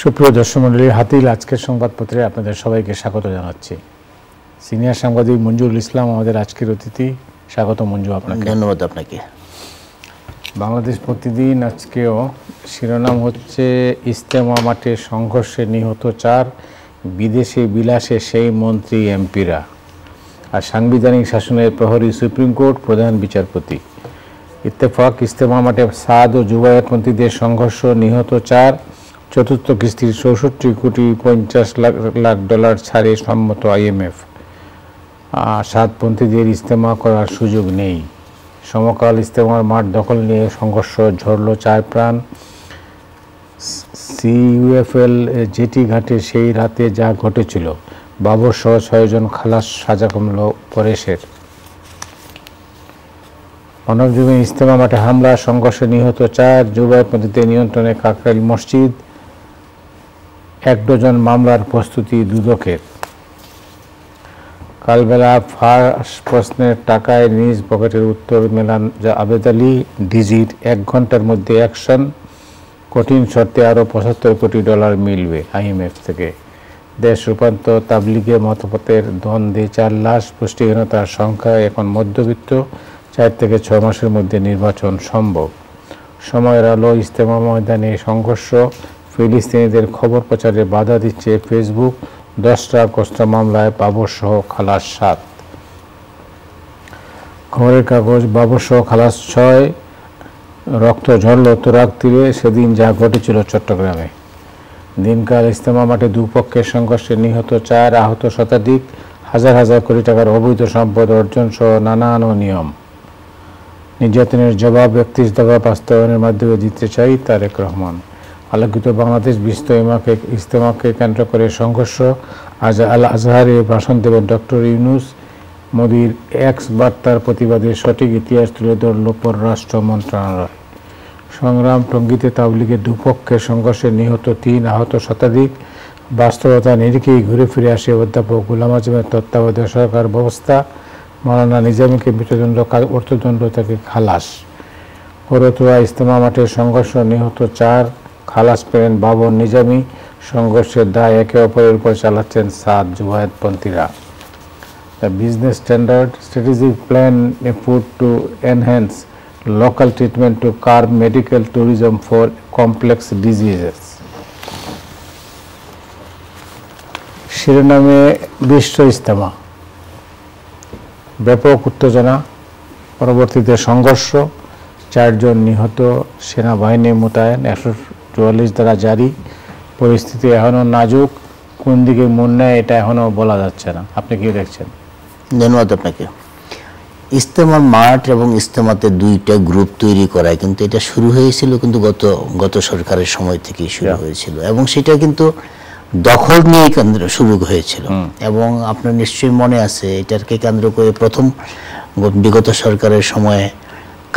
সুপ্রিয় দর্শক মণ্ডলী, হাতিল আজকের সংবাদপত্রে আপনাদের সবাইকে স্বাগত জানাচ্ছি। সিনিয়র সাংবাদিক মঞ্জুরুল ইসলাম আমাদের আজকের অতিথি। স্বাগত মঞ্জু আপনাকে। ধন্যবাদ আপনাকে। বাংলাদেশ প্রতিদিন আজকেও শিরোনাম হচ্ছে ইজতেমা মাঠে সংঘর্ষে নিহত 4, বিদেশে বিলাসে সেই মন্ত্রী এমপিরা, আর সাংবিধানিক শাসনের প্রহরী সুপ্রিম কোর্ট প্রধান বিচারপতি। ইত্তেফাক, ইজতেমা মাঠে সাদ ও জুবায়েরপন্থীদের সংঘর্ষ, নিহত 4, চতুর্থ কিস্তির 64,50,00,000 ছাড়ে সম্মত IMF। সাদপন্থীদের ইজতেমা করার সুযোগ নেই। সমকাল ইজতেমার মাঠ দখল নিয়ে সংঘর্ষ, ঝরল 4 প্রাণ। CUFL জেটি ঘাটে সেই রাতে যা ঘটেছিল, বাবর সহ 6 জন খালাস, সাজা কমল পরেশের। মানবজমিন ইজতেমা মাঠে হামলা, সংঘর্ষে নিহত 4, জুবায়েরপন্থীদের নিয়ন্ত্রণে কাকরাইল মসজিদ। 1 ডজন মামলার প্রস্তুতি দুদকের। কালবেলা ফাঁস প্রশ্নের টাকায় নিজ পকেটের উত্তর মেলান আবেদ আলী। ডিজির 1 ঘন্টার মধ্যে অ্যাকশন, কঠিন শর্তে আরও $75 কোটি মিলবে IMF থেকে। দেশ রূপান্তর, তাবলিগে মতপথের দ্বন্দ্বে 4 লাশ, পুষ্টিহীনতার সংখ্যা এখন মধ্যবিত্ত, 4 থেকে 6 মাসের মধ্যে নির্বাচন সম্ভব। সময়ের আলো, ইজতেমা ময়দানে সংঘর্ষ, ফিলিস্তিনিদের খবর প্রচারে বাধা দিচ্ছে ফেসবুক। 10টা কোস্টা মামলায় বাবরসহ খালাস 7। খবরের কাগজ, বাবরসহ খালাস 6, রক্ত ঝরল তুরাগ তীরে, সেদিন যা ঘটেছিল চট্টগ্রামে। দিনকাল ইজতেমা মাঠে দুপক্ষের সংঘর্ষে নিহত 4, আহত শতাধিক, হাজার হাজার কোটি টাকার অবৈধ সম্পদ অর্জন সহ নানান অনিয়ম। নির্যাতনের জবাব 31 দফা বাস্তবায়নের মাধ্যমে দিতে চাই তারেক রহমান। আলোকিত বাংলাদেশ, বিশ্ব ইজতেমাকে কেন্দ্র করে সংঘর্ষ, আজ আল আজহারে ভাষণ দেবেন ডক্টর ইউনূস। মোদির এক্স বার্তার প্রতিবাদে সঠিক ইতিহাস তুলে ধরল পররাষ্ট্র মন্ত্রণালয়। সংগ্রাম, টঙ্গীতে তাবলিগের দুপক্ষের সংঘর্ষে নিহত 3, আহত শতাধিক। বাস্তবতা নিরিখেই ঘুরে ফিরে আসে অধ্যাপক গোলাম আজমের তত্ত্বাবধায়ক সরকার ব্যবস্থা। মাওলানা নিজামীকে মৃত্যুদণ্ড, অর্থদণ্ড থেকে খালাস। করতোয়া ইজতেমা মাঠে সংঘর্ষ, নিহত 4, খালাস পেলেন বাবর, নিজামী। সংঘর্ষের দায় একে অপরের উপর চালাচ্ছেন সাদ জুবায়েরপন্থীরা। The business standard, strategic plan put to enhance local treatment to curb medical tourism for complex diseases. শিরোনামে বিশ্ব ইজতেমা, ব্যাপক উত্তেজনা, পরবর্তীতে সংঘর্ষ, 4 জন নিহত, সেনাবাহিনী মোতায়েন, 144 ধারা জারি। পরিস্থিতি এখনও নাজুক, কোন দিকে মন নেয় এটা এখনও বলা যাচ্ছে না। আপনি কি দেখছেন? ধন্যবাদ আপনাকে। ইজতেমার মাঠ এবং ইজতেমাতে 2টা গ্রুপ তৈরি করায় কিন্তু এটা শুরু হয়েছিল কিন্তু গত সরকারের সময় থেকেই শুরু হয়েছিল, এবং সেটা কিন্তু দখল নিয়ে কেন্দ্র শুরু হয়েছিল। এবং আপনার নিশ্চয়ই মনে আছে, এটাকে কেন্দ্র করে প্রথম বিগত সরকারের সময়ে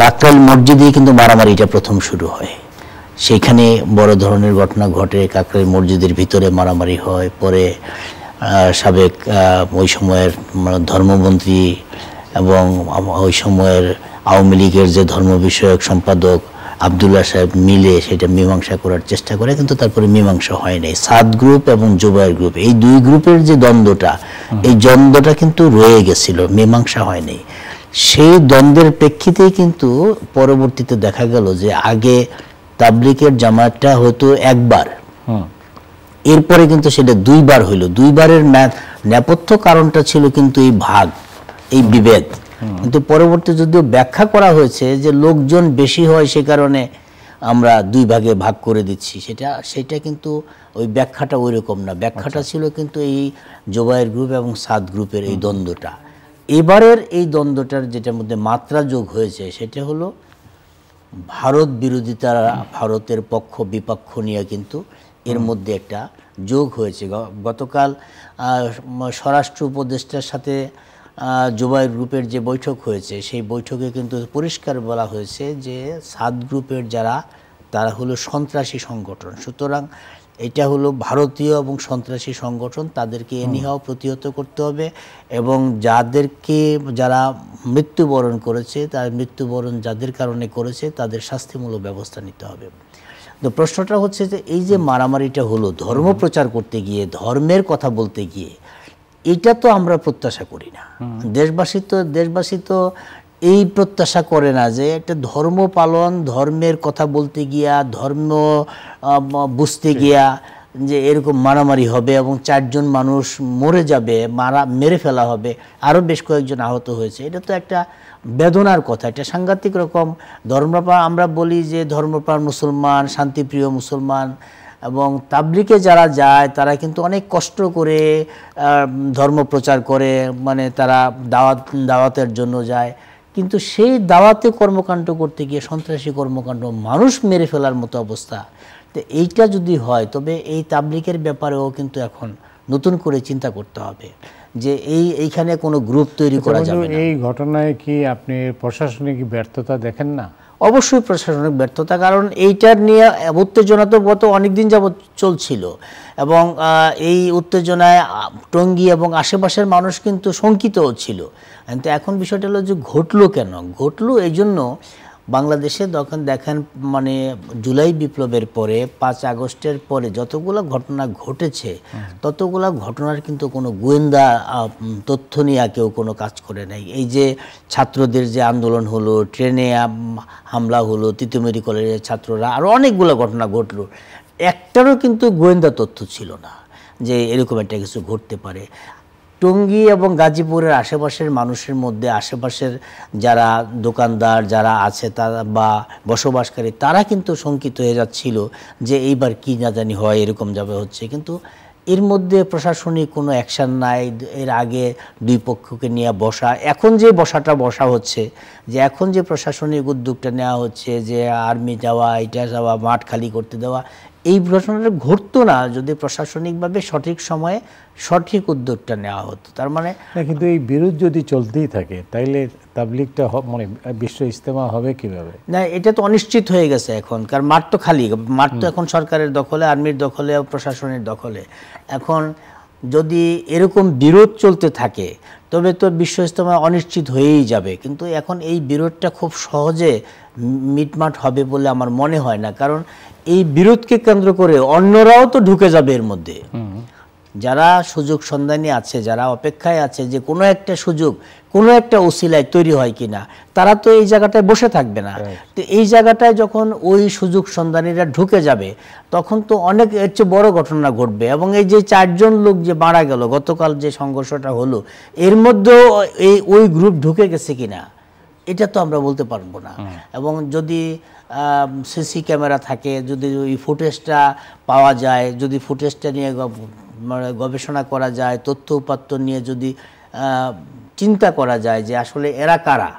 কাকরাইল মসজিদেই কিন্তু মারামারিটা প্রথম শুরু হয়। সেইখানে বড় ধরনের ঘটনা ঘটে, কাকরাইল মসজিদের ভিতরে মারামারি হয়। পরে সাবেক ওই সময়ের ধর্মমন্ত্রী এবং ওই সময়ের আওয়ামী লীগের যে ধর্ম বিষয়ক সম্পাদক আবদুল্লাহ সাহেব মিলে সেটা মীমাংসা করার চেষ্টা করে, কিন্তু তারপরে মীমাংসা হয় নাই। সাদ গ্রুপ এবং জুবায়ের গ্রুপ, এই 2 গ্রুপের যে দ্বন্দ্বটা, এই দ্বন্দ্বটা কিন্তু রয়ে গেছিল, মীমাংসা হয় নাই। সেই দ্বন্দ্বের প্রেক্ষিতেই কিন্তু পরবর্তীতে দেখা গেল যে আগে তাবলিগের জামাতটা হতো একবার, এরপরে কিন্তু সেটা 2 বার হইল। 2 বারের নেপথ্য কারণটা ছিল কিন্তু এই ভাগ, এই বিভেদ। কিন্তু পরবর্তী যদিও ব্যাখ্যা করা হয়েছে যে লোকজন বেশি হয়, সে কারণে আমরা 2 ভাগে ভাগ করে দিচ্ছি, সেটা কিন্তু ওই ব্যাখ্যাটা ওই রকম না। ব্যাখ্যাটা ছিল কিন্তু এই জুবায়ের গ্রুপ এবং সাদ গ্রুপের এই দ্বন্দ্বটা। এবারের এই দ্বন্দ্বটার যেটার মধ্যে মাত্রা যোগ হয়েছে সেটা হলো ভারত বিরোধিতারা, ভারতের পক্ষ বিপক্ষ নিয়ে কিন্তু এর মধ্যে একটা যোগ হয়েছে। গতকাল স্বরাষ্ট্র উপদেষ্টার সাথে জুবায়ের গ্রুপের যে বৈঠক হয়েছে, সেই বৈঠকে কিন্তু পরিষ্কার বলা হয়েছে যে সাদ গ্রুপের যারা, তারা হলো সন্ত্রাসী সংগঠন। সুতরাং এটা হলো ভারতীয় এবং সন্ত্রাসী সংগঠন, তাদেরকে এনিহাও প্রতিহত করতে হবে, এবং যারা মৃত্যুবরণ করেছে, তার মৃত্যুবরণ যাদের কারণে করেছে তাদের শাস্তিমূলক ব্যবস্থা নিতে হবে। তো প্রশ্নটা হচ্ছে যে এই যে মারামারিটা হলো ধর্ম প্রচার করতে গিয়ে, ধর্মের কথা বলতে গিয়ে, এটা তো আমরা প্রত্যাশা করি না। দেশবাসী তো এই প্রত্যাশা করে না যে একটা ধর্ম পালন, ধর্মের কথা বলতে গিয়া, ধর্ম বুঝতে গিয়া যে এরকম মারামারি হবে এবং 4 জন মানুষ মরে যাবে, মেরে ফেলা হবে, আরও বেশ কয়েকজন আহত হয়েছে। এটা তো একটা বেদনার কথা, এটা সাংঘাতিক রকম। ধর্মপ্রাণ, আমরা বলি যে ধর্মপ্রাণ মুসলমান, শান্তিপ্রিয় মুসলমান, এবং তাবলিগে যারা যায় তারা কিন্তু অনেক কষ্ট করে ধর্ম প্রচার করে, মানে তারা দাওয়াতের জন্য যায়, কিন্তু সেই দাওয়াতে কর্মকাণ্ড করতে গিয়ে সন্ত্রাসী কর্মকাণ্ড, মানুষ মেরে ফেলার মতো অবস্থা। তো এইটা যদি হয় তবে এই তাবলিগের ব্যাপারেও কিন্তু এখন নতুন করে চিন্তা করতে হবে যে এইখানে কোনো গ্রুপ তৈরি করা যাবে না। এই ঘটনায় কি আপনি প্রশাসনিক ব্যর্থতা দেখেন না? অবশ্যই প্রশাসনিক ব্যর্থতা, কারণ এইটার নিয়ে উত্তেজনা তো গত অনেকদিন যাবৎ চলছিল, এবং এই উত্তেজনায় টঙ্গী এবং আশেপাশের মানুষ কিন্তু শঙ্কিতও ছিল। কিন্তু এখন বিষয়টা হলো যে ঘটলো কেন? ঘটলো এই জন্য, বাংলাদেশে তখন দেখেন মানে জুলাই বিপ্লবের পরে 5 আগস্টের পরে যতগুলো ঘটনা ঘটেছে ততগুলো ঘটনার কিন্তু কোনো গোয়েন্দা তথ্য নিয়ে কেউ কোনো কাজ করে নাই। এই যে ছাত্রদের যে আন্দোলন হলো, ট্রেনে হামলা হলো, তিতুমিরি কলেজের ছাত্ররা, আরও অনেকগুলো ঘটনা ঘটলো, একটারও কিন্তু গোয়েন্দা তথ্য ছিল না যে এরকম একটা কিছু ঘটতে পারে। টঙ্গী এবং গাজীপুরের আশেপাশের মানুষের মধ্যে, আশেপাশের যারা দোকানদার যারা আছে তারা বা বসবাসকারী, তারা কিন্তু শঙ্কিত হয়ে যাচ্ছিল যে এইবার কি না জানি হয়, এরকম যাবে হচ্ছে। কিন্তু এর মধ্যে প্রশাসনিক কোনো অ্যাকশান নাই। এর আগে 2 পক্ষকে নিয়ে বসা, এখন যে বসা হচ্ছে, যে এখন যে প্রশাসনিক উদ্যোগটা নেওয়া হচ্ছে যে আর্মি যাওয়া, এটা যাওয়া, মাঠ খালি করতে দেওয়া, এই ঘটনাটা ঘটতো না যদি প্রশাসনিকভাবে সঠিক সময়ে সঠিক উদ্যোগটা নেওয়া হতো। তার মানে কিন্তু এই বিরোধ যদি চলতেই থাকে তাইলে তাবলিগটা মানে বিশ্ব ইজতেমা হবে কিভাবে? না, এটা তো অনিশ্চিত হয়ে গেছে এখন, কারণ মাঠ তো খালি, মাঠ তো এখন সরকারের দখলে, আর্মির দখলে, প্রশাসনের দখলে। এখন যদি এরকম বিরোধ চলতে থাকে তবে তো বিশ্ব ইজতেমা অনিশ্চিত হয়েই যাবে। কিন্তু এখন এই বিরোধটা খুব সহজে মিটমাট হবে বলে আমার মনে হয় না, কারণ এই বিরোধকে কেন্দ্র করে অন্যরাও তো ঢুকে যাবে এর মধ্যে। যারা সুযোগ সন্ধানী আছে, যারা অপেক্ষায় আছে যে কোনো একটা সুযোগ, কোনো একটা ওসিলায় তৈরি হয় কিনা, তারা তো এই জায়গাটায় বসে থাকবে না। তো এই জায়গাটায় যখন ওই সুযোগ সন্ধানীরা ঢুকে যাবে তখন তো অনেক এর চেয়ে বড় ঘটনা ঘটবে। এবং এই যে 4 জন লোক যে মারা গেল গতকাল, যে সংঘর্ষটা হলো, এর মধ্যেও ওই গ্রুপ ঢুকে গেছে কিনা এটা তো আমরা বলতে পারবো না। এবং যদি সিসি ক্যামেরা থাকে, যদি ওই ফুটেজটা পাওয়া যায়, যদি ফুটেজটা নিয়ে গবেষণা করা যায়, তথ্য উপাত্ত নিয়ে যদি চিন্তা করা যায় যে আসলে এরা কারা,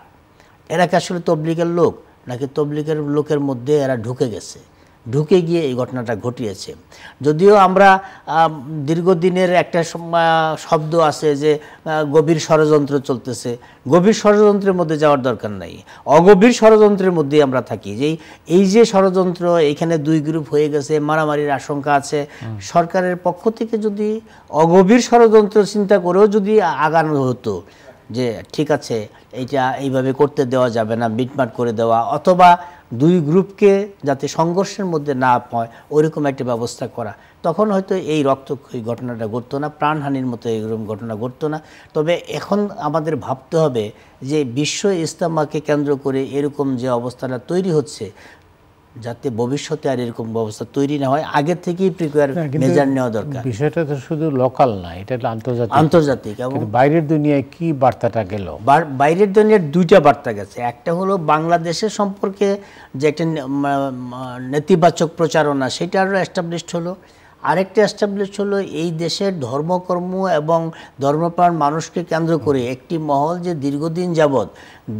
এরা কি আসলে তবলিগের লোক নাকি তবলিগের লোকের মধ্যে এরা ঢুকে গেছে, ঢুকে গিয়ে এই ঘটনাটা ঘটিয়েছে। যদিও আমরা দীর্ঘদিনের একটা শব্দ আছে যে গভীর ষড়যন্ত্র চলতেছে, গভীর ষড়যন্ত্রের মধ্যে যাওয়ার দরকার নাই, অগভীর ষড়যন্ত্রের মধ্যেই আমরা থাকি। যে এই যে ষড়যন্ত্র, এখানে 2 গ্রুপ হয়ে গেছে, মারামারির আশঙ্কা আছে, সরকারের পক্ষ থেকে যদি অগভীর ষড়যন্ত্র চিন্তা করেও যদি আগানো হতো যে ঠিক আছে এইটা এইভাবে করতে দেওয়া যাবে না, মিটমাট করে দেওয়া, অথবা 2 গ্রুপকে যাতে সংঘর্ষের মধ্যে না হয় ওইরকম একটা ব্যবস্থা করা, তখন হয়তো এই রক্তক্ষয়ী ঘটনাটা ঘটতো না, প্রাণহানির মতো এইরকম ঘটনা ঘটতো না। তবে এখন আমাদের ভাবতে হবে যে বিশ্ব ইজতেমাকে কেন্দ্র করে এরকম যে অবস্থাটা তৈরি হচ্ছে, যাতে ভবিষ্যতে আর এরকম ব্যবস্থা তৈরি না হয়, আগে থেকেই প্রিপেয়ার মেজার নেওয়া দরকার। বিষয়টা তো শুধু লোকাল না, এটা আন্তর্জাতিক। এবং বাইরের দুনিয়ায় কি বার্তাটা গেল? বাইরের দুনিয়ার 2টা বার্তা গেছে। একটা হলো বাংলাদেশের সম্পর্কে যে একটা নেতিবাচক প্রচারণা, সেটা আরও এস্টাবলিশড হলো। আরেকটা এস্টাবলিশ হলো এই দেশের ধর্মকর্ম এবং ধর্মপ্রাণ মানুষকে কেন্দ্র করে একটি মহল যে দীর্ঘদিন যাবৎ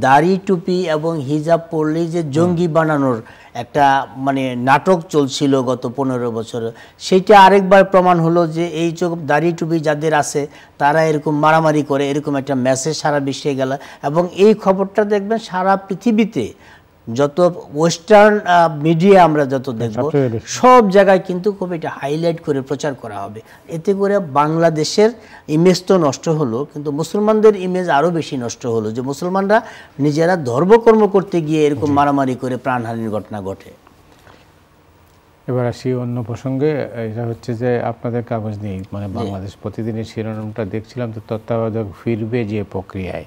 দাড়ি টুপি এবং হিজাব পরলেই যে জঙ্গি বানানোর একটা মানে নাটক চলছিল গত 15 বছরে, সেইটা আরেকবার প্রমাণ হলো যে এই দাড়ি টুপি যাদের আছে তারা এরকম মারামারি করে, এরকম একটা মেসেজ সারা বিশ্বে গেল। এবং এই খবরটা দেখবেন সারা পৃথিবীতে যত ওয়েস্টার্ন মিডিয়া আমরা যত দেখব সব জায়গায় কিন্তু খুব এটা হাইলাইট করে প্রচার করা হবে। এতে করে বাংলাদেশের ইমেজ তো নষ্ট হলো, কিন্তু মুসলমানদের ইমেজ আরও বেশি নষ্ট হলো, যে মুসলমানরা নিজেরা ধর্মকর্ম করতে গিয়ে এরকম মারামারি করে প্রাণহানির ঘটনা ঘটে। এবার আসি অন্য প্রসঙ্গে, এটা হচ্ছে যে আপনাদের কাগজ নেই, মানে বাংলাদেশ প্রতিদিনের শিরোনামটা দেখছিলাম, তো তত্ত্বাবধায়ক ফিরবে যে প্রক্রিয়ায়,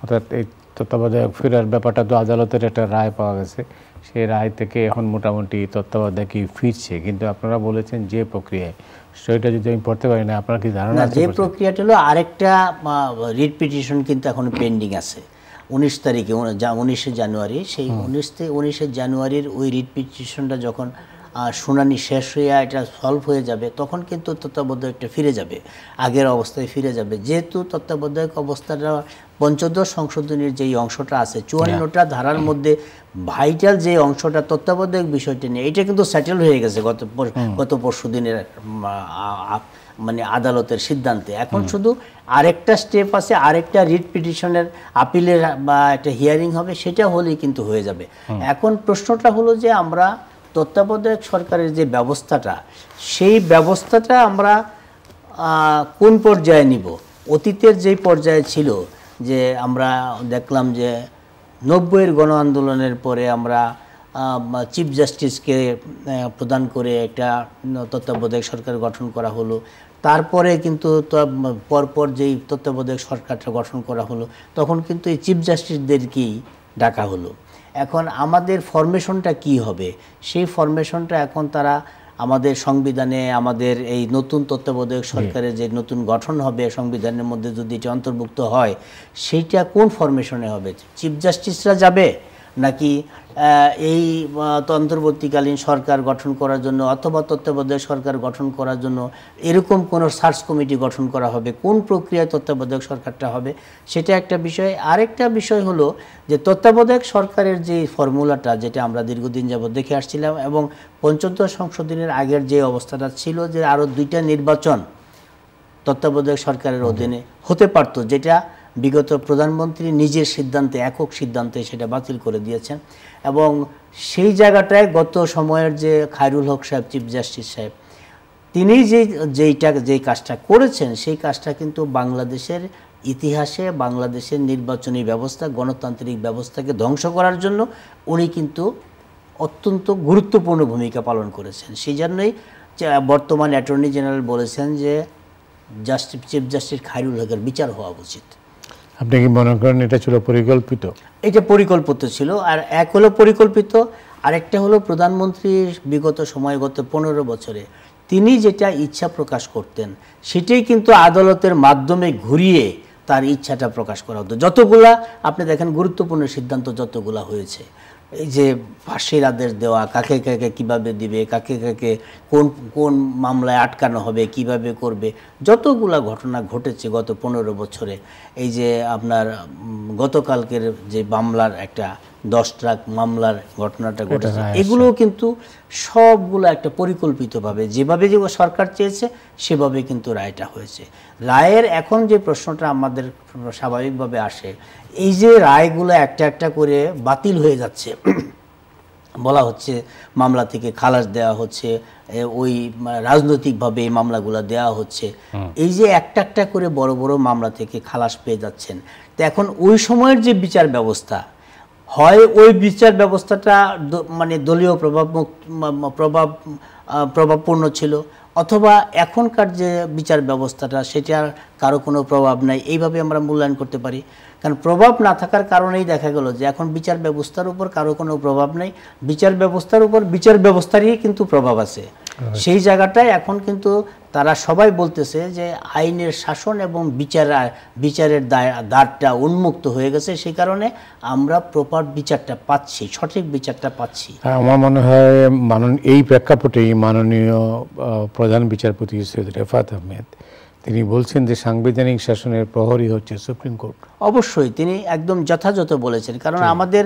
অর্থাৎ এই তত্ত্বাবধায়ক ফেরার ব্যাপারটা তো আদালতের একটা রায় পাওয়া গেছে, সেই রায় থেকে এখন মোটামুটি তত্ত্বাবধায়কই ফিরছে, কিন্তু আপনারা বলেছেন যে প্রক্রিয়ায়, সেটা যদি আমি পড়তে পারি না, আপনার কি ধারণা আছে? যে প্রক্রিয়াটা হলো আরেকটা রিট পিটিশন কিন্তু এখন পেন্ডিং আছে 19 তারিখে, 19শে জানুয়ারি, সেই 19শে জানুয়ারির ওই রিট পিটিশনটা যখন শুনানি শেষ হয়ে এটা সলভ হয়ে যাবে, তখন কিন্তু তত্ত্বাবধায়কটা ফিরে যাবে, আগের অবস্থায় ফিরে যাবে। যেহেতু তত্ত্বাবধায়ক অবস্থাটা পঞ্চদশ সংশোধনীর যেই অংশটা আছে 54টা ধারার মধ্যে ভাইটাল যে অংশটা তত্ত্বাবধায়ক বিষয়টি নিয়ে, এটা কিন্তু সেটেল হয়ে গেছে গত পরশু দিনের মানে আদালতের সিদ্ধান্তে। এখন শুধু আরেকটা স্টেপ আছে, আরেকটা রিট পিটিশনের আপিলের বা একটা হিয়ারিং হবে, সেটা হলেই কিন্তু হয়ে যাবে। এখন প্রশ্নটা হলো যে আমরা তত্ত্বাবধায়ক সরকারের যে ব্যবস্থাটা, সেই ব্যবস্থাটা আমরা কোন পর্যায়ে নিব? অতীতের যেই পর্যায়ে ছিল, যে আমরা দেখলাম যে 90-এর গণ আন্দোলনের পরে আমরা চিফ জাস্টিসকে প্রদান করে একটা তত্ত্বাবধায়ক সরকার গঠন করা হলো, তারপরে কিন্তু পরপর যেই তত্ত্বাবধায়ক সরকারটা গঠন করা হলো, তখন কিন্তু এই চিফ জাস্টিসদেরকেই ডাকা হলো। এখন আমাদের ফরমেশনটা কি হবে? সেই ফরমেশনটা এখন তারা আমাদের সংবিধানে, আমাদের এই নতুন তত্ত্বাবধায়ক সরকারের যে নতুন গঠন হবে সংবিধানের মধ্যে যদি এটি অন্তর্ভুক্ত হয়, সেইটা কোন ফরমেশনে হবে? চিফ জাস্টিসরা যাবে, নাকি এই অন্তর্বর্তীকালীন সরকার গঠন করার জন্য অথবা তত্ত্বাবধায়ক সরকার গঠন করার জন্য এরকম কোনো সার্চ কমিটি গঠন করা হবে? কোন প্রক্রিয়ায় তত্ত্বাবধায়ক সরকারটা হবে, সেটা একটা বিষয়। আরেকটা বিষয় হলো যে তত্ত্বাবধায়ক সরকারের যে ফর্মুলাটা, যেটা আমরা দীর্ঘদিন যাবৎ দেখে আসছিলাম, এবং পঞ্চদশ সংশোধনের আগের যে অবস্থাটা ছিল, যে আরও 2টা নির্বাচন তত্ত্বাবধায়ক সরকারের অধীনে হতে পারত, যেটা বিগত প্রধানমন্ত্রী নিজের সিদ্ধান্তে, একক সিদ্ধান্তে সেটা বাতিল করে দিয়েছেন। এবং সেই জায়গাটায় গত সময়ের যে খায়রুল হক সাহেব, চিফ জাস্টিস সাহেব, তিনি যেই কাজটা করেছেন, সেই কাজটা কিন্তু বাংলাদেশের ইতিহাসে বাংলাদেশের নির্বাচনী ব্যবস্থা, গণতান্ত্রিক ব্যবস্থাকে ধ্বংস করার জন্য উনি কিন্তু অত্যন্ত গুরুত্বপূর্ণ ভূমিকা পালন করেছেন। সেই জন্যই বর্তমান অ্যাটর্নি জেনারেল বলেছেন যে চিফ জাস্টিস খায়রুল হকের বিচার হওয়া উচিত। আপনি কি মনে করেন এটা ছিল পরিকল্পিত? এটা পরিকল্পিত ছিল। আর এক হলো পরিকল্পিত, আরেকটা হলো প্রধানমন্ত্রী বিগত সময়, গত 15 বছরে তিনি যেটা ইচ্ছা প্রকাশ করতেন, সেটাই কিন্তু আদালতের মাধ্যমে ঘুরিয়ে তার ইচ্ছাটা প্রকাশ করা হতো। যতগুলা আপনি দেখেন গুরুত্বপূর্ণ সিদ্ধান্ত যতগুলা হয়েছে, এই যে ফাঁসির আদেশ দেওয়া, কাকে কাকে কিভাবে দিবে, কাকে কাকে কোন মামলায় আটকানো হবে, কিভাবে করবে, যতগুলা ঘটনা ঘটেছে গত 15 বছরে, এই যে আপনার গতকালকের যে মামলার একটা 10 ট্রাক মামলার ঘটনাটা ঘটেছে, এগুলো কিন্তু সবগুলো একটা পরিকল্পিতভাবে যেভাবে যে সরকার চেয়েছে সেভাবে কিন্তু রায়টা হয়েছে। রায়ের এখন যে প্রশ্নটা আমাদের স্বাভাবিকভাবে আসে, এই যে রায়গুলো একটা একটা করে বাতিল হয়ে যাচ্ছে, বলা হচ্ছে মামলা থেকে খালাস দেওয়া হচ্ছে, ওই রাজনৈতিকভাবে এই মামলাগুলো দেওয়া হচ্ছে, এই যে একটা একটা করে বড় বড় মামলা থেকে খালাস পেয়ে যাচ্ছেন। তো এখন ওই সময়ের যে বিচার ব্যবস্থা, হয় ওই বিচার ব্যবস্থাটা মানে দলীয় প্রভাবপূর্ণ ছিল, অথবা এখনকার যে বিচার ব্যবস্থাটা সেটার কারো কোনো প্রভাব নাই, এইভাবে আমরা মূল্যায়ন করতে পারি। কারণ প্রভাব না থাকার কারণেই দেখা গেল যে এখন বিচার ব্যবস্থার উপর কারো কোনো প্রভাব নেই, বিচার ব্যবস্থার উপর বিচার ব্যবস্থারই কিন্তু প্রভাব আছে। সেই জায়গাটায় এখন কিন্তু তারা সবাই বলতেছে যে আইনের শাসন এবং বিচারের দ্বারটা উন্মুক্ত হয়ে গেছে, সেই কারণে আমরা প্রপার বিচারটা পাচ্ছি, সঠিক বিচারটা পাচ্ছি। আমার মনে হয় এই প্রেক্ষাপটেই মাননীয় প্রধান বিচারপতি সৈয়দ রেফাত আহমেদ তিনি বলছেন যে সাংবিধানিক শাসনের প্রহরী হচ্ছে সুপ্রিম কোর্ট। অবশ্যই তিনি একদম যথাযথ বলেছেন, কারণ আমাদের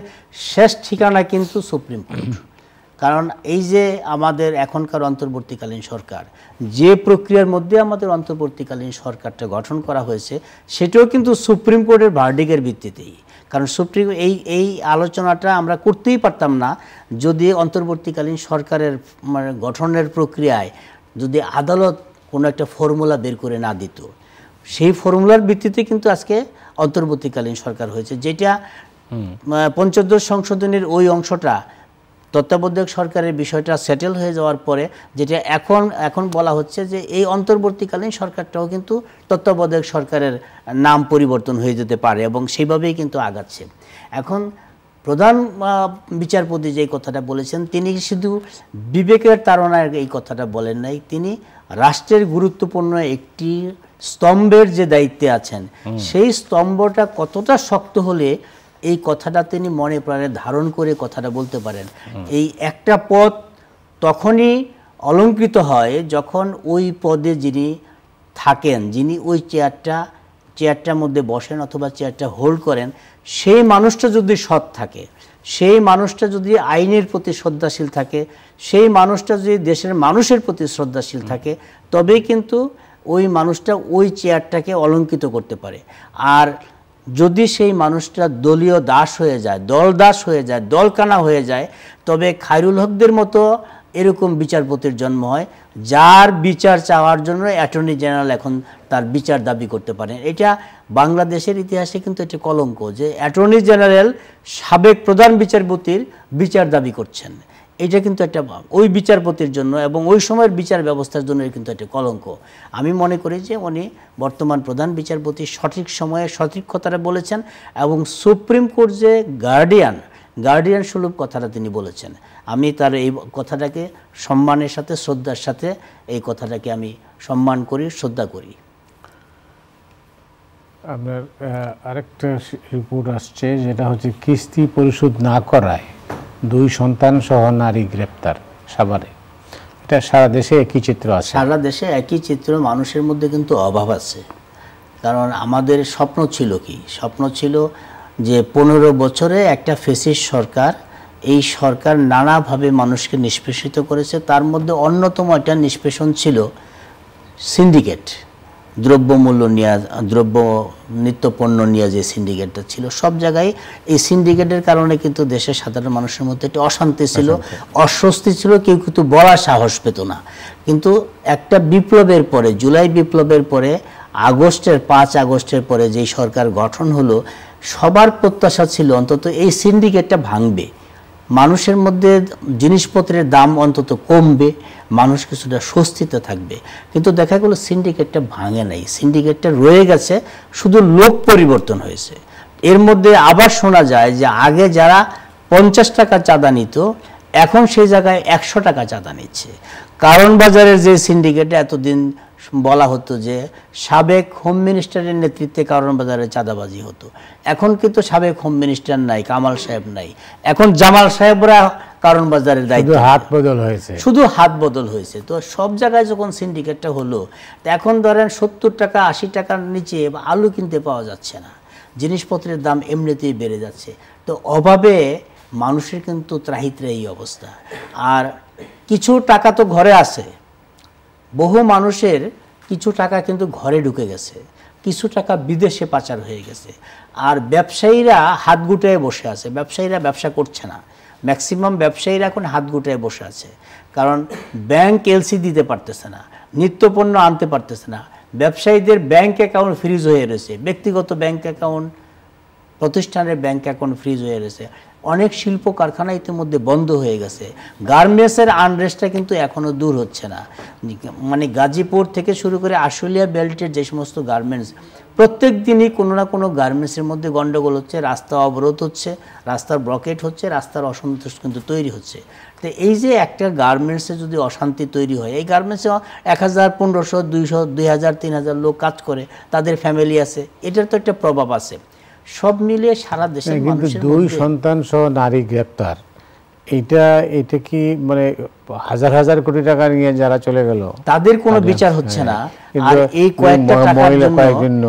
শেষ ঠিকানা কিন্তু সুপ্রিম কোর্ট। কারণ এই যে আমাদের এখনকার অন্তর্বর্তীকালীন সরকার, যে প্রক্রিয়ার মধ্যে আমাদের অন্তর্বর্তীকালীন সরকারটা গঠন করা হয়েছে, সেটাও কিন্তু সুপ্রিম কোর্টের ভার্ডিকের ভিত্তিতেই। কারণ এই আলোচনাটা আমরা করতেই পারতাম না যদি অন্তর্বর্তীকালীন সরকারের গঠনের প্রক্রিয়ায় যদি আদালত কোনো একটা ফর্মুলা বের করে না দিত। সেই ফর্মুলার ভিত্তিতে কিন্তু আজকে অন্তর্বর্তীকালীন সরকার হয়েছে, যেটা পঞ্চদশ সংশোধনের ওই অংশটা তত্ত্বাবধায়ক সরকারের বিষয়টা সেটেল হয়ে যাওয়ার পরে যেটা এখন বলা হচ্ছে যে এই অন্তর্বর্তীকালীন সরকারটাও কিন্তু তত্ত্বাবধায়ক সরকারের নাম পরিবর্তন হয়ে যেতে পারে এবং সেইভাবেই কিন্তু আগাচ্ছে। এখন প্রধান বিচারপতি যে কথাটা বলেছেন, তিনি শুধু বিবেকের তাড়নায় এই কথাটা বলেন নাই, তিনি রাষ্ট্রের গুরুত্বপূর্ণ একটি স্তম্ভের যে দায়িত্বে আছেন, সেই স্তম্ভটা কতটা শক্ত হলে এই কথাটা তিনি মনে প্রাণে ধারণ করে কথাটা বলতে পারেন। এই একটা পদ তখনই অলঙ্কৃত হয় যখন ওই পদে যিনি থাকেন, যিনি ওই চেয়ারটার মধ্যে বসেন অথবা চেয়ারটা হোল্ড করেন, সেই মানুষটা যদি সৎ থাকে, সেই মানুষটা যদি আইনের প্রতি শ্রদ্ধাশীল থাকে, সেই মানুষটা যদি দেশের মানুষের প্রতি শ্রদ্ধাশীল থাকে, তবেই কিন্তু ওই মানুষটা ওই চেয়ারটাকে অলঙ্কিত করতে পারে। আর যদি সেই মানুষটা দলীয় দাস হয়ে যায়, দল দাস হয়ে যায়, দলকানা হয়ে যায়, তবে খায়রুল হকদের মতো এরকম বিচারপতির জন্ম হয়, যার বিচার চাওয়ার জন্য অ্যাটর্নি জেনারেল এখন তার বিচার দাবি করতে পারেন। এটা বাংলাদেশের ইতিহাসে কিন্তু এটা কলঙ্ক যে অ্যাটর্নি জেনারেল সাবেক প্রধান বিচারপতির বিচার দাবি করছেন। এটা কিন্তু একটা ওই বিচারপতির জন্য এবং ওই সময়ের বিচার ব্যবস্থার জন্য কিন্তু একটা কলঙ্ক। আমি মনে করি যে উনি বর্তমান প্রধান বিচারপতি সঠিক সময়ে সঠিক কথাটা বলেছেন এবং সুপ্রিম কোর্ট যে গার্ডিয়ান সুলভ কথাটা তিনি বলেছেন। আমি তার এই কথাটাকে সম্মানের সাথে, শ্রদ্ধার সাথে এই কথাটাকে আমি সম্মান করি, শ্রদ্ধা করি। আপনার আরেকটা রিপোর্ট আসছে, যেটা হচ্ছে কিস্তি পরিশোধ না করায় 2 সন্তান সহ নারী গ্রেপ্তার সাভারে। এটা সারা দেশে একই চিত্র আছে। সারা দেশে একই চিত্র, মানুষের মধ্যে কিন্তু অভাব আছে। কারণ আমাদের স্বপ্ন ছিল কি? স্বপ্ন ছিল যে 15 বছরে একটা ফ্যাসিস্ট সরকার, এই সরকার নানাভাবে মানুষকে নিষ্পেষিত করেছে। তার মধ্যে অন্যতম একটা নিষ্পেষণ ছিল সিন্ডিকেট, দ্রব্যমূল্য নিয়ে, নিত্যপণ্য নিয়ে যে সিন্ডিকেটটা ছিল, সব জায়গায় এই সিন্ডিকেটের কারণে কিন্তু দেশের সাধারণ মানুষের মধ্যে একটা অশান্তি ছিল, অস্বস্তি ছিল, কেউ কিন্তু বলার সাহস পেত না। কিন্তু একটা বিপ্লবের পরে, জুলাই বিপ্লবের পরে, 5 আগস্টের পরে যেই সরকার গঠন হলো, সবার প্রত্যাশা ছিল অন্তত এই সিন্ডিকেটটা ভাঙবে, মানুষের মধ্যে জিনিসপত্রের দাম অন্তত কমবে, মানুষ কিছুটা স্বস্তিতে থাকবে। কিন্তু দেখা গেল সিন্ডিকেটটা ভাঙে নাই, সিন্ডিকেটটা রয়ে গেছে, শুধু লোক পরিবর্তন হয়েছে। এর মধ্যে আবার শোনা যায় যে আগে যারা 50 টাকা চাঁদা নিত, এখন সেই জায়গায় 100 টাকা চাঁদা নিচ্ছে। কারণ বাজারের যে সিন্ডিকেটে এতদিন বলা হতো যে সাবেক হোম মিনিস্টারের নেতৃত্বে কারণ বাজারে চাঁদাবাজি হতো, এখন কিন্তু সাবেক হোম মিনিস্টার নাই, কামাল সাহেব নাই, এখন জামাল সাহেবরা কারণ বাজারের দায়িত্ব, শুধু হাত বদল হয়েছে। তো সব জায়গায় যখন সিন্ডিকেটটা হলো, তো এখন ধরেন 70 টাকা 80 টাকার নিচে আলু কিনতে পাওয়া যাচ্ছে না, জিনিসপত্রের দাম এমনিতেই বেড়ে যাচ্ছে। তো অভাবে মানুষের কিন্তু ত্রাহি অবস্থা। আর কিছু টাকা তো ঘরে আছে, বহু মানুষের কিছু টাকা কিন্তু ঘরে ঢুকে গেছে, কিছু টাকা বিদেশে পাচার হয়ে গেছে। আর ব্যবসায়ীরা হাত গুটায় বসে আছে, ব্যবসায়ীরা ব্যবসা করছে না, ম্যাক্সিমাম ব্যবসায়ীরা এখন হাত গুটায় বসে আছে। কারণ ব্যাংক এলসি দিতে পারতেছে না, নিত্যপণ্য আনতে পারতেছে না, ব্যবসায়ীদের ব্যাংক অ্যাকাউন্ট ফ্রিজ হয়ে রয়েছে, ব্যক্তিগত ব্যাংক অ্যাকাউন্ট, প্রতিষ্ঠানের ব্যাংক অ্যাকাউন্ট ফ্রিজ হয়ে রয়েছে, অনেক শিল্প কারখানা ইতিমধ্যে বন্ধ হয়ে গেছে। গার্মেন্টসের আনরেস্টটা কিন্তু এখনও দূর হচ্ছে না। মানে গাজীপুর থেকে শুরু করে আশুলিয়া বেল্টের যে সমস্ত গার্মেন্টস, প্রত্যেক দিনই কোনো না কোনো গার্মেন্টসের মধ্যে গণ্ডগোল হচ্ছে, রাস্তা অবরোধ হচ্ছে, রাস্তার ব্লকেট হচ্ছে, রাস্তার অসন্তোষ কিন্তু তৈরি হচ্ছে। তো এই যে একটা গার্মেন্টসে যদি অশান্তি তৈরি হয়, এই গার্মেন্টসে 1000, 1500, 200, 2000, 3000 লোক কাজ করে, তাদের ফ্যামিলি আছে, এটার তো একটা প্রভাব আছে। সব মিলিয়ে সারা দেশে কিন্তু 2 সন্তান সহ নারী গ্রেপ্তার, এটা কি মানে হাজার কোটি টাকা নিয়ে যারা চলে গেল তাদের কোনো বিচার হচ্ছে না। আর এই কয়েকটা টাকার জন্য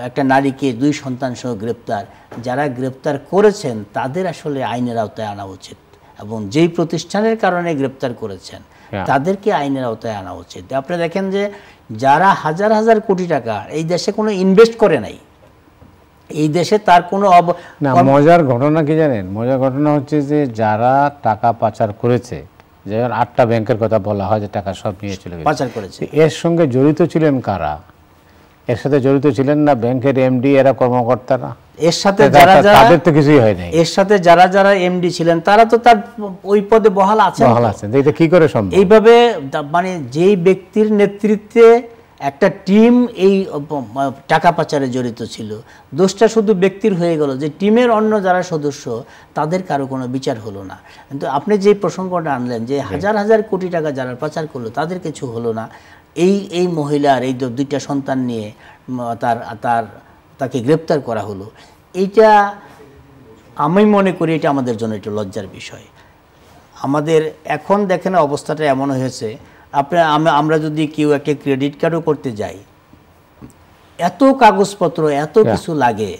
একটা নারীকে 2 সন্তান সহ গ্রেপ্তার, যারা গ্রেপ্তার করেছেন তাদের আসলে আইনের আওতায় আনা উচিত, এবং যেই প্রতিষ্ঠানের কারণে গ্রেপ্তার করেছেন তাদেরকে আইনের আওতায় আনা উচিত। আপনি দেখেন যে যারা হাজার কোটি টাকা এই দেশে কোনো ইনভেস্ট করে নাই, এই দেশে তার কোনো না। মজার ঘটনা কি জানেন? মজার ঘটনা হচ্ছে যে যারা টাকা পাচার করেছে, যেমন 8টা ব্যাংকের কথা বলা হয় যে টাকা সব নিয়ে চলে গেছে, পাচার করেছে, এর সঙ্গে জড়িত ছিলেন কারা? এর সাথে জড়িত ছিলেন না ব্যাংকের এমডি, এরা কর্মকর্তারা? এর সাথে যারা যারা তাদের তো কিছুই হয় নাই, এর সাথে যারা যারা এমডি ছিলেন তারা তো তার ওই পদে বহাল আছেন। এটা কি করে সম্ভব? এইভাবে মানে যেই ব্যক্তির নেতৃত্বে একটা টিম এই টাকা পাচারে জড়িত ছিল, দোষটা শুধু ব্যক্তির হয়ে গেল যে টিমের অন্য যারা সদস্য তাদের কারো কোনো বিচার হলো না। কিন্তু আপনি যে প্রসঙ্গটা আনলেন যে হাজার হাজার কোটি টাকা যারা পাচার করলো তাদের কিছু হলো না, এই মহিলার এই দুইটা সন্তান নিয়ে তাকে গ্রেপ্তার করা হলো, এইটা আমি মনে করি এটা আমাদের জন্য একটা লজ্জার বিষয়। আমাদের এখন দেখেন অবস্থাটা এমন হয়েছে, আমরা যদি কেউ একটা ক্রেডিট কার্ডও করতে যাই, এত কাগজপত্র এত কিছু লাগে।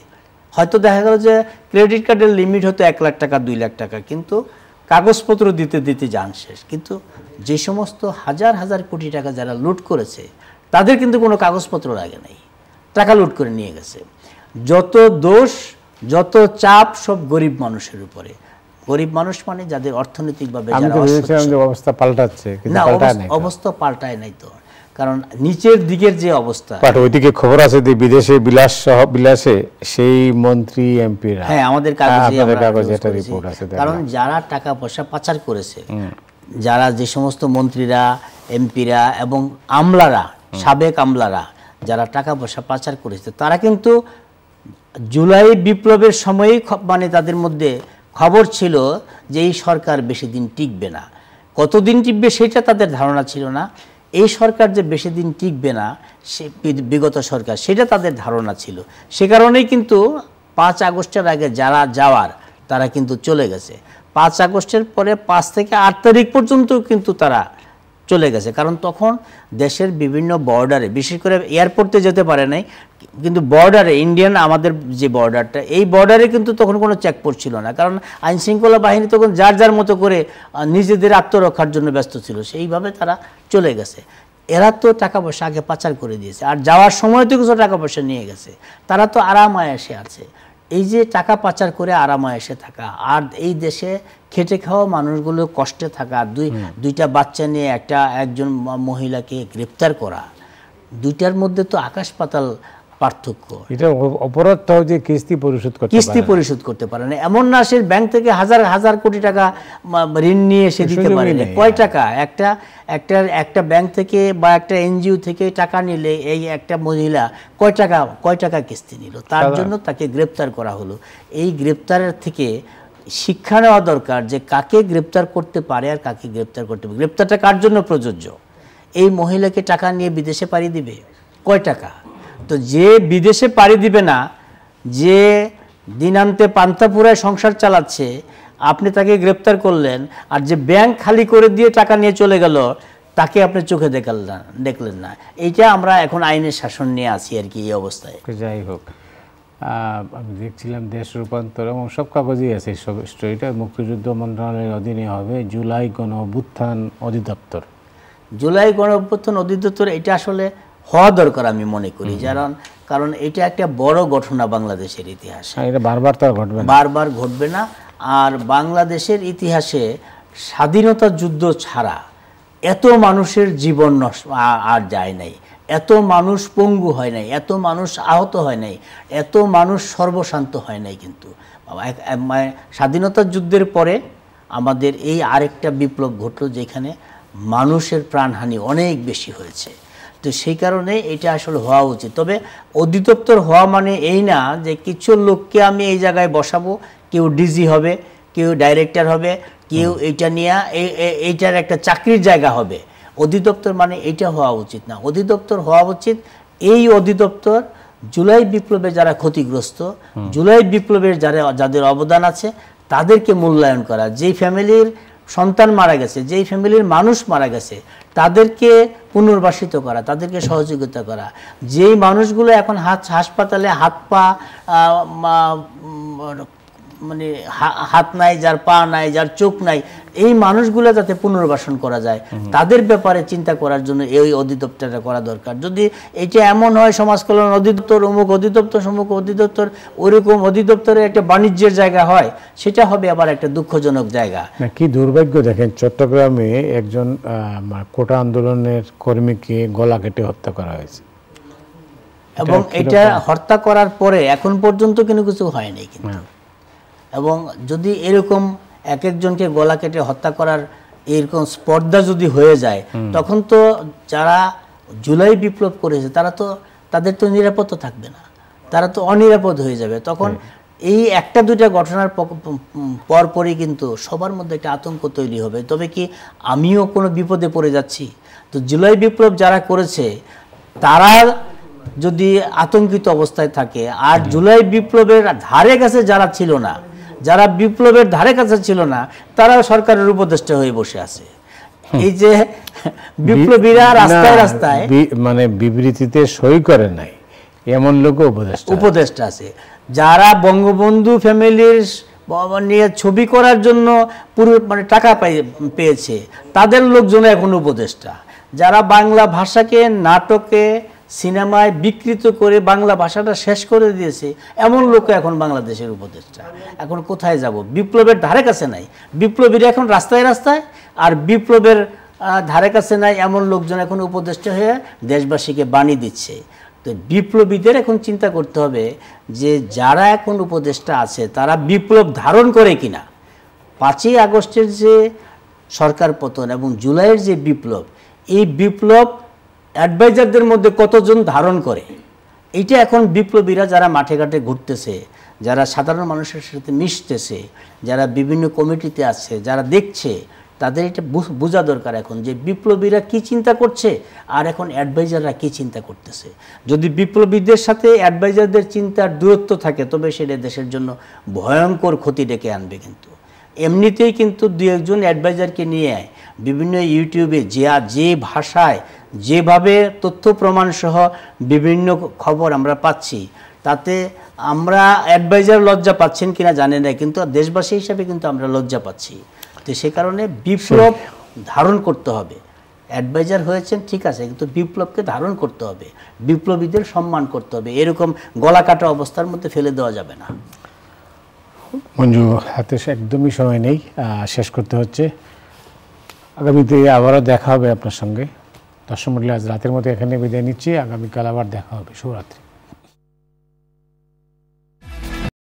হয়তো দেখা গেল যে ক্রেডিট কার্ডের লিমিট হতো 1 লাখ টাকা 2 লাখ টাকা, কিন্তু কাগজপত্র দিতে দিতে যান শেষ। কিন্তু যে সমস্ত হাজার হাজার কোটি টাকা যারা লুট করেছে তাদের কিন্তু কোনো কাগজপত্র লাগে নাই, টাকা লুট করে নিয়ে গেছে। যত দোষ যত চাপ সব গরিব মানুষের উপরে। গরিব মানুষ মানে যাদের অর্থনৈতিকভাবে অবস্থা পাল্টাচ্ছে, অবস্থা পাল্টায় নাই তো, কারণ নিচের দিকের যে অবস্থা। ওইদিকে খবর আছে যে বিদেশে বিলাসে সেই মন্ত্রী এমপিরা, হ্যাঁ আমাদের কাগজে একটা রিপোর্ট আছে, কারণ যারা টাকা পয়সা পাচার করেছে, যারা যে সমস্ত মন্ত্রীরা এমপিরা এবং আমলারা, সাবেক আমলারা যারা টাকা পয়সা পাচার করেছে, তারা কিন্তু জুলাই বিপ্লবের সময়ই মানে তাদের মধ্যে খবর ছিল যে এই সরকার বেশি দিন টিকবে না। কতদিন টিকবে সেটা তাদের ধারণা ছিল না, এই সরকার যে বেশি দিন টিকবে না সে বিগত সরকার সেটা তাদের ধারণা ছিল। সে কারণেই কিন্তু 5 আগস্টের আগে যারা যাওয়ার তারা কিন্তু চলে গেছে। 5 আগস্টের পরে 5 থেকে 8 তারিখ পর্যন্ত কিন্তু তারা চলে গেছে, কারণ তখন দেশের বিভিন্ন বর্ডারে, বিশেষ করে এয়ারপোর্টে যেতে পারে নাই, কিন্তু বর্ডারে ইন্ডিয়ান আমাদের যে বর্ডারটা, এই বর্ডারে কিন্তু তখন কোনো চেকপোস্ট ছিল না, কারণ আইনশৃঙ্খলা বাহিনী তখন যার যার মতো করে নিজেদের আত্মরক্ষার জন্য ব্যস্ত ছিল, সেইভাবে তারা চলে গেছে। এরা তো টাকা পয়সা আগে পাচার করে দিয়েছে, আর যাওয়ার সময় তো কিছু টাকা পয়সা নিয়ে গেছে, তারা তো আরামায়েশে আছে। এই যে টাকা পাচার করে আরামায়েশে থাকা, আর এই দেশে খেটে খাওয়া মানুষগুলো কষ্টে থাকা, দুইটা বাচ্চা নিয়ে একজন মহিলাকে গ্রেপ্তার করা, দুইটার মধ্যে তো আকাশ পাতাল পার্থক্য। এটা অপরাধটাও যে কিস্তি পরিশোধ করতে পারে না, এমন না সে ব্যাংক থেকে হাজার হাজার কোটি টাকা ঋণ নিয়ে সে দিতে পারে না। কয় টাকা একটা ব্যাংক থেকে বা একটা এনজিও থেকে টাকা নিলে এই একটা মহিলা কয় টাকা কিস্তি নিল, তার জন্য তাকে গ্রেপ্তার করা হলো। এই গ্রেপ্তারের থেকে শিক্ষা নেওয়া দরকার যে কাকে গ্রেপ্তার করতে পারে আর কাকে গ্রেপ্তার করতে পারে। গ্রেপ্তারটা কার জন্য প্রযোজ্য? এই মহিলাকে টাকা নিয়ে বিদেশে পাড়ি দিবে, কয় টাকা? তো যে বিদেশে পাড়ি দিবে না, যে দিনান্তে পান্তাপুরায় সংসার চালাচ্ছে, আপনি তাকে গ্রেপ্তার করলেন, আর যে ব্যাংক খালি করে দিয়ে টাকা নিয়ে চলে গেল তাকে আপনি চোখে দেখলেন না। এইটা আমরা এখন আইনের শাসন নিয়ে আছি আর কি, এই অবস্থায়। যাই হোক, আমি দেখছিলাম দেশ রূপান্তর এবং সব কাগজেই আছে সব স্টোরিটা, মুক্তিযুদ্ধ মন্ত্রণালয়ের অধীনে হবে জুলাই গণ অভ্যুত্থান অধিদপ্তর। জুলাই গণ অভ্যুত্থান অধিদপ্তর এটা আসলে হওয়া দরকার আমি মনে করি, কারণ এটা একটা বড় ঘটনা বাংলাদেশের ইতিহাসে। এটা বারবার ঘটবে না। আর বাংলাদেশের ইতিহাসে স্বাধীনতা যুদ্ধ ছাড়া এত মানুষের জীবন আর যায় নাই, এত মানুষ পঙ্গু হয় নাই, এত মানুষ আহত হয় নাই, এত মানুষ সর্বশান্ত হয় নাই। কিন্তু স্বাধীনতা যুদ্ধের পরে আমাদের এই আরেকটা বিপ্লব ঘটলো যেখানে মানুষের প্রাণহানি অনেক বেশি হয়েছে। তো সেই কারণে এটা আসলে হওয়া উচিত। তবে অধিদপ্তর হওয়া মানে এই না যে কিছু লোককে আমি এই জায়গায় বসাবো, কেউ ডিজি হবে, কেউ ডাইরেক্টর হবে, কেউ এইটা নিয়ে এইটার একটা চাকরির জায়গা হবে। অধিদপ্তর মানে এইটা হওয়া উচিত না। অধিদপ্তর হওয়া উচিত এই অধিদপ্তর জুলাই বিপ্লবে যারা ক্ষতিগ্রস্ত, জুলাই বিপ্লবের যাদের অবদান আছে তাদেরকে মূল্যায়ন করা, যেই ফ্যামিলির সন্তান মারা গেছে, যেই ফ্যামিলির মানুষ মারা গেছে তাদেরকে পুনর্বাসিত করা, তাদেরকে সহযোগিতা করা। যেই মানুষগুলো এখন হাসপাতালে হাত পা মানে হাত নাই, যার পা নাই, যার চোখ নাই, এই মানুষগুলো যাতে পুনর্বাসন করা যায় তাদের ব্যাপারে চিন্তা করার জন্য এই অধিদপ্তরটা করা দরকার। যদি এটা এমন হয় সমাজ কল্যাণ অধিদপ্তর, অমুক অধিদপ্তর, সমুক অধিদপ্তর, ওইরকম অধিদপ্তরের একটা বাণিজ্যের জায়গা হয়, সেটা হবে আবার একটা দুঃখজনক জায়গা। কি দুর্ভাগ্য দেখেন, চট্টগ্রামে একজন কোটা আন্দোলনের কর্মীকে গলা কেটে হত্যা করা হয়েছে। এবং এটা হত্যা করার পরে এখন পর্যন্ত কোনো কিছু হয়নি কিন্তু। এবং যদি এরকম এক একজনকে গলা কেটে হত্যা করার এরকম স্পর্ধা যদি হয়ে যায়, তখন তো যারা জুলাই বিপ্লব করেছে তাদের তো নিরাপত্তা থাকবে না, তারা তো অনিরাপদ হয়ে যাবে। তখন এই একটা দুইটা ঘটনার পরপরই কিন্তু সবার মধ্যে একটা আতঙ্ক তৈরি হবে। তবে কি আমিও কোনো বিপদে পড়ে যাচ্ছি? তো জুলাই বিপ্লব যারা করেছে তারা যদি আতঙ্কিত অবস্থায় থাকে, আর জুলাই বিপ্লবের ধারে কাছে যারা ছিল না, যারা বিপ্লবের ধারে কাছে ছিল না, তারা সরকারের উপদেষ্টা হয়ে বসে আছে। এই যে বিপ্লবীরা রাস্তায় রাস্তায় মানে বিবৃতিতে সই করে নাই এমন লোক উপদেষ্টা আছে, যারা বঙ্গবন্ধু ফ্যামিলির নিয়ে ছবি করার জন্য পুরো মানে টাকা পেয়েছে, তাদের লোকজন এখন উপদেষ্টা। যারা বাংলা ভাষাকে নাটকে সিনেমায় বিকৃত করে বাংলা ভাষাটা শেষ করে দিয়েছে, এমন লোক এখন বাংলাদেশের উপদেষ্টা। এখন কোথায় যাব? বিপ্লবের ধারে কাছে নাই, বিপ্লবীরা এখন রাস্তায় রাস্তায়, আর বিপ্লবের ধারে কাছে নাই এমন লোকজন এখন উপদেষ্টা হয়ে দেশবাসীকে বাণী দিচ্ছে। তো বিপ্লবীদের এখন চিন্তা করতে হবে যে যারা এখন উপদেষ্টা আছে তারা বিপ্লব ধারণ করে কিনা। 5ই আগস্টের যে সরকার পতন এবং জুলাইয়ের যে বিপ্লব, এই বিপ্লব অ্যাডভাইজারদের মধ্যে কতজন ধারণ করে, এইটা এখন বিপ্লবীরা যারা মাঠে ঘাটে ঘুরতেছে, যারা সাধারণ মানুষের সাথে মিশতেছে, যারা বিভিন্ন কমিটিতে আছে, যারা দেখছে, তাদের এটা বোঝা দরকার এখন যে বিপ্লবীরা কি চিন্তা করছে আর এখন অ্যাডভাইজাররা কি চিন্তা করতেছে। যদি বিপ্লবীদের সাথে অ্যাডভাইজারদের চিন্তার দূরত্ব থাকে, তবে সেটা দেশের জন্য ভয়ঙ্কর ক্ষতি ডেকে আনবে। কিন্তু এমনিতেই কিন্তু দু একজন অ্যাডভাইজারকে নিয়ে বিভিন্ন ইউটিউবে যে ভাষায় যেভাবে তথ্য প্রমাণ সহ বিভিন্ন খবর আমরা পাচ্ছি, তাতে আমরা অ্যাডভাইজার লজ্জা পাচ্ছেন কিনা জানি না, কিন্তু দেশবাসী হিসাবে কিন্তু আমরা লজ্জা পাচ্ছি। তো সে কারণে বিপ্লব ধারণ করতে হবে। অ্যাডভাইজার হয়েছেন ঠিক আছে, কিন্তু বিপ্লবকে ধারণ করতে হবে, বিপ্লবীদের সম্মান করতে হবে, এরকম গলা কাটা অবস্থার মধ্যে ফেলে দেওয়া যাবে না। মঞ্জু, হাতে একদমই সময় নেই, শেষ করতে হচ্ছে। আগামীতে আবারও দেখা হবে আপনার সঙ্গে। দর্শক মণ্ডলী, আজ রাতের মতো এখানে বিদায় নিচ্ছি। আগামীকাল আবার দেখা হবে। শুভরাত্রি।